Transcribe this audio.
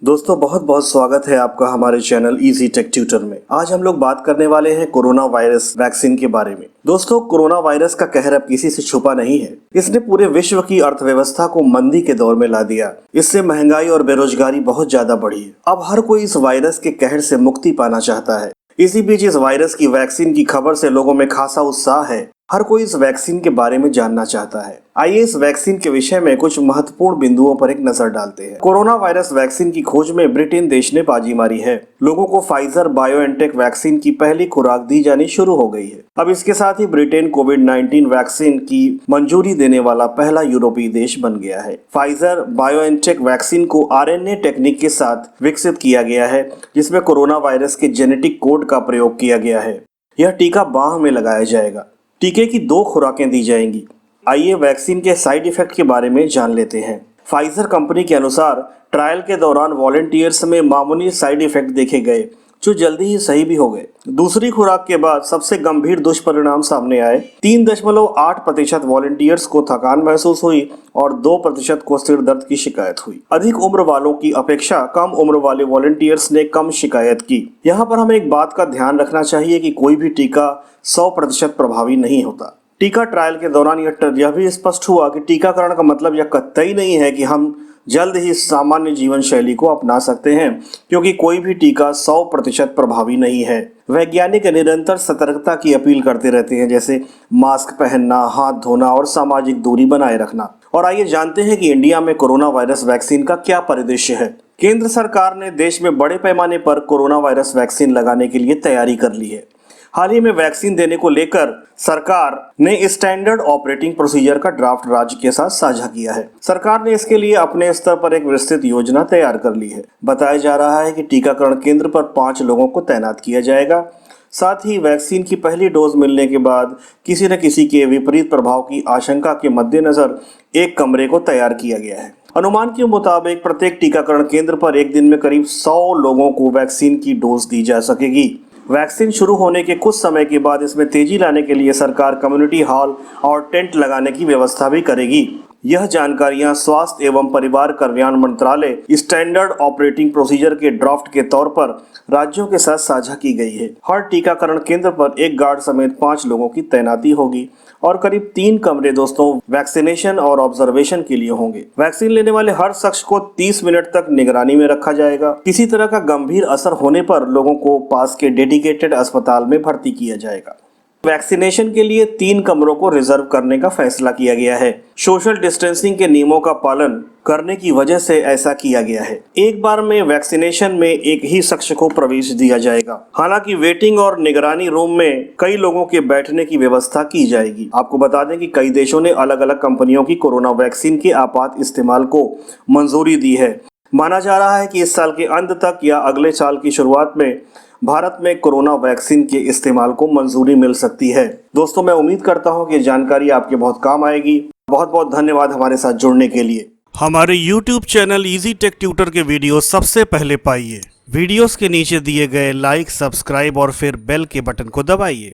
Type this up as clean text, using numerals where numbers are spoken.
दोस्तों बहुत बहुत स्वागत है आपका हमारे चैनल इजी टेक ट्यूटर में। आज हम लोग बात करने वाले हैं कोरोना वायरस वैक्सीन के बारे में। दोस्तों कोरोना वायरस का कहर अब किसी से छुपा नहीं है। इसने पूरे विश्व की अर्थव्यवस्था को मंदी के दौर में ला दिया। इससे महंगाई और बेरोजगारी बहुत ज्यादा बढ़ी है। अब हर कोई इस वायरस के कहर से मुक्ति पाना चाहता है। इसी बीच इस वायरस की वैक्सीन की खबर से लोगों में खासा उत्साह है। हर कोई इस वैक्सीन के बारे में जानना चाहता है। आइए इस वैक्सीन के विषय में कुछ महत्वपूर्ण बिंदुओं पर एक नजर डालते हैं। कोरोना वायरस वैक्सीन की खोज में ब्रिटेन देश ने बाजी मारी है। लोगों को फाइजर बायोएनटेक वैक्सीन की पहली खुराक दी जानी शुरू हो गई है। अब इसके साथ ही ब्रिटेन कोविड-19 वैक्सीन की मंजूरी देने वाला पहला यूरोपीय देश बन गया है। फाइजर बायोएनटेक वैक्सीन को आरएनए टेक्निक के साथ विकसित किया गया है, जिसमें कोरोना वायरस के जेनेटिक कोड का प्रयोग किया गया है। यह टीका बाह में लगाया जाएगा। टीके की 2 खुराकें दी जाएंगी। आइए वैक्सीन के साइड इफेक्ट के बारे में जान लेते हैं। फाइजर कंपनी के अनुसार ट्रायल के दौरान वॉलंटियर्स में मामूली साइड इफेक्ट देखे गए, जो जल्दी ही सही भी हो गए। दूसरी खुराक के बाद सबसे गंभीर दुष्परिणाम सामने आए। 3.8% वॉलंटियर्स को थकान महसूस हुई और 2% को सिर दर्द की शिकायत हुई। अधिक उम्र वालों की अपेक्षा कम उम्र वाले वॉलंटियर्स ने कम शिकायत की। यहाँ पर हमें एक बात का ध्यान रखना चाहिए कि कोई भी टीका 100% प्रभावी नहीं होता। टीका ट्रायल के दौरान यह भी स्पष्ट हुआ कि टीकाकरण का मतलब यह कतई नहीं है कि हम जल्द ही सामान्य जीवन शैली को अपना सकते हैं, क्योंकि कोई भी टीका 100% प्रभावी नहीं है। वैज्ञानिक निरंतर सतर्कता की अपील करते रहते हैं, जैसे मास्क पहनना, हाथ धोना और सामाजिक दूरी बनाए रखना। और आइए जानते हैं कि इंडिया में कोरोना वायरस वैक्सीन का क्या परिदृश्य है। केंद्र सरकार ने देश में बड़े पैमाने पर कोरोना वायरस वैक्सीन लगाने के लिए तैयारी कर ली है। हाल ही में वैक्सीन देने को लेकर सरकार ने स्टैंडर्ड ऑपरेटिंग प्रोसीजर का ड्राफ्ट राज्य के साथ साझा किया है। सरकार ने इसके लिए अपने स्तर पर एक विस्तृत योजना तैयार कर ली है। बताया जा रहा है कि टीकाकरण केंद्र पर 5 लोगों को तैनात किया जाएगा। साथ ही वैक्सीन की पहली डोज मिलने के बाद किसी न किसी के विपरीत प्रभाव की आशंका के मद्देनजर एक कमरे को तैयार किया गया है। अनुमान के मुताबिक प्रत्येक टीकाकरण केंद्र पर एक दिन में करीब 100 लोगों को वैक्सीन की डोज दी जा सकेगी। वैक्सीन शुरू होने के कुछ समय के बाद इसमें तेजी लाने के लिए सरकार कम्युनिटी हॉल और टेंट लगाने की व्यवस्था भी करेगी। यह जानकारियां स्वास्थ्य एवं परिवार कल्याण मंत्रालय स्टैंडर्ड ऑपरेटिंग प्रोसीजर के ड्राफ्ट के तौर पर राज्यों के साथ साझा की गई है। हर टीकाकरण केंद्र पर एक गार्ड समेत 5 लोगों की तैनाती होगी और करीब 3 कमरे दोस्तों वैक्सीनेशन और ऑब्जर्वेशन के लिए होंगे। वैक्सीन लेने वाले हर शख्स को 30 मिनट तक निगरानी में रखा जाएगा। किसी तरह का गंभीर असर होने पर लोगों को पास के डेडिकेटेड अस्पताल में भर्ती किया जाएगा। वैक्सीनेशन के लिए 3 कमरों को रिजर्व करने का फैसला किया गया है। सोशल डिस्टेंसिंग के नियमों का पालन करने की वजह से ऐसा किया गया है। एक बार में वैक्सीनेशन में एक ही शख्स को प्रवेश दिया जाएगा। हालांकि वेटिंग और निगरानी रूम में कई लोगों के बैठने की व्यवस्था की जाएगी। आपको बता दें कि कई देशों ने अलग अलग कंपनियों की कोरोना वैक्सीन के आपात इस्तेमाल को मंजूरी दी है। माना जा रहा है कि इस साल के अंत तक या अगले साल की शुरुआत में भारत में कोरोना वैक्सीन के इस्तेमाल को मंजूरी मिल सकती है। दोस्तों मैं उम्मीद करता हूं कि जानकारी आपके बहुत काम आएगी। बहुत बहुत धन्यवाद हमारे साथ जुड़ने के लिए। हमारे YouTube channel Easy Tech Tutor के वीडियो सबसे पहले पाइए। वीडियोस के नीचे दिए गए लाइक, सब्सक्राइब और फिर बेल के बटन को दबाइए।